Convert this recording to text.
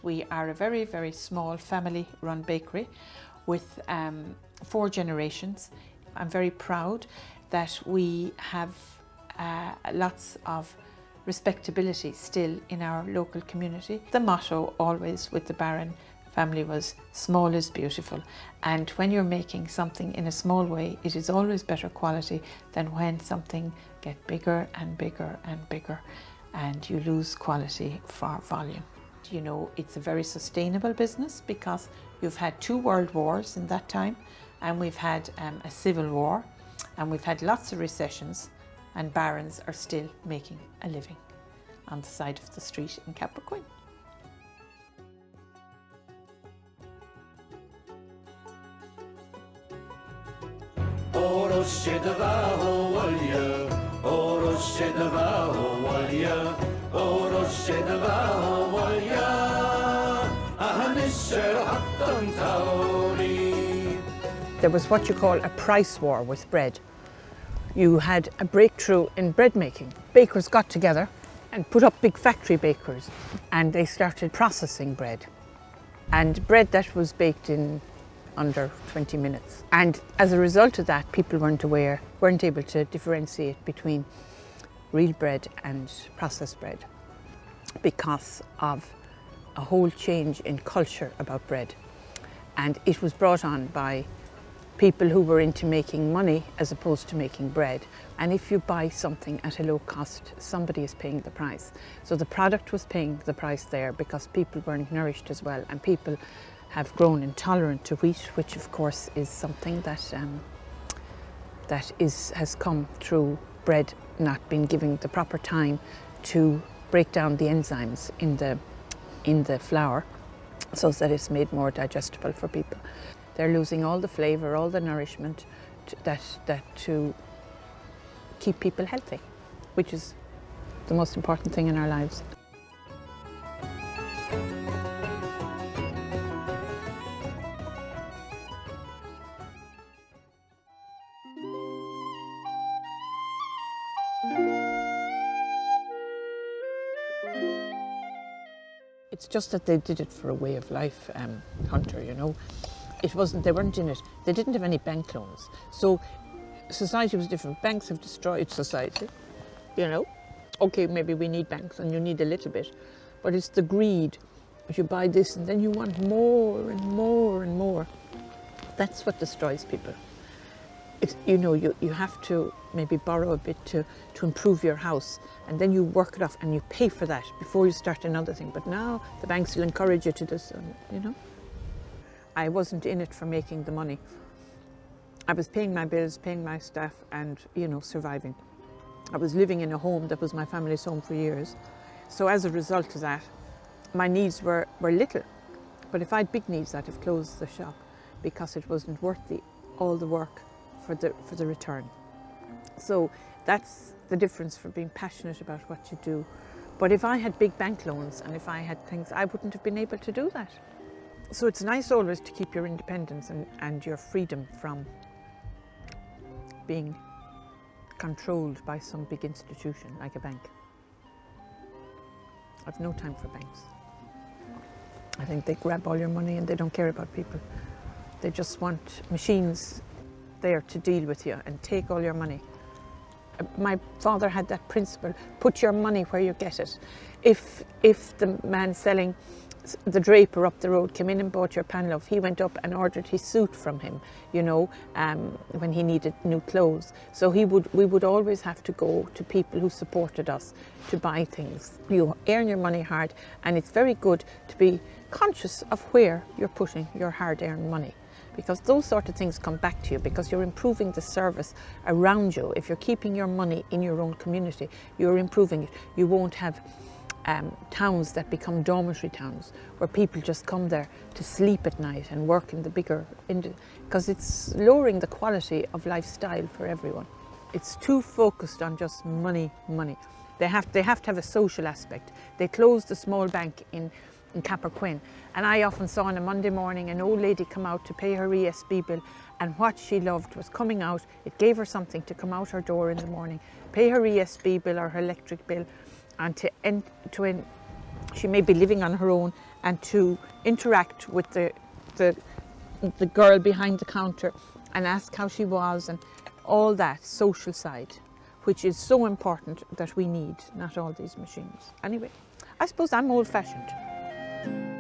We are a very, very small family-run bakery with 4 generations. I'm very proud that we have lots of respectability still in our local community. The motto always with the Barron family was small is beautiful, and when you're making something in a small way, it is always better quality than when something gets bigger and bigger and bigger and you lose quality for volume. You know, it's a very sustainable business because you've had 2 world wars in that time, and we've had a civil war, and we've had lots of recessions, and Barons are still making a living on the side of the street in Cappoquin. There was what you call a price war with bread. You had a breakthrough in bread making. Bakers got together and put up big factory bakers, and they started processing bread. And bread that was baked in under 20 minutes. And as a result of that, people weren't able to differentiate between real bread and processed bread because of a whole change in culture about bread. And it was brought on by people who were into making money as opposed to making bread. And if you buy something at a low cost, somebody is paying the price. So the product was paying the price there because people weren't nourished as well, and people have grown intolerant to wheat, which of course is something that has come through bread not being given the proper time to break down the enzymes in the flour so that it's made more digestible for people. They're losing all the flavour, all the nourishment to keep people healthy, which is the most important thing in our lives. It's just that they did it for a way of life, Hunter, you know. They weren't in it. They didn't have any bank loans. So society was different. Banks have destroyed society, you know. Okay, maybe we need banks and you need a little bit, but it's the greed. If you buy this and then you want more and more and more. That's what destroys people. You know, you have to maybe borrow a bit to improve your house, and then you work it off and you pay for that before you start another thing. But now the banks will encourage you to do so, you know. I wasn't in it for making the money. I was paying my bills, paying my staff, and, you know, surviving. I was living in a home that was my family's home for years. So as a result of that, my needs were little. But if I had big needs, I'd have closed the shop because it wasn't worth all the work for the return. So that's the difference for being passionate about what you do. But if I had big bank loans and if I had things, I wouldn't have been able to do that. So it's nice always to keep your independence and your freedom from being controlled by some big institution like a bank. I've no time for banks. I think they grab all your money and they don't care about people. They just want machines there to deal with you and take all your money. My father had that principle, put your money where you get it. If the man selling the draper up the road came in and bought your panloaf, he went up and ordered his suit from him, you know, when he needed new clothes. So we would always have to go to people who supported us to buy things. You earn your money hard, and it's very good to be conscious of where you're putting your hard-earned money, because those sort of things come back to you because you're improving the service around you. If you're keeping your money in your own community, you're improving it. You won't have towns that become dormitory towns where people just come there to sleep at night and work in the bigger, because it's lowering the quality of lifestyle for everyone. It's too focused on just money. They have to have a social aspect. They closed the small bank in Cappoquin, and I often saw on a Monday morning an old lady come out to pay her ESB bill, and what she loved was coming out. It gave her something to come out her door in the morning, pay her ESB bill or her electric bill, and she may be living on her own and to interact with the girl behind the counter and ask how she was, and all that social side, which is so important that we need, not all these machines. Anyway, I suppose I'm old-fashioned.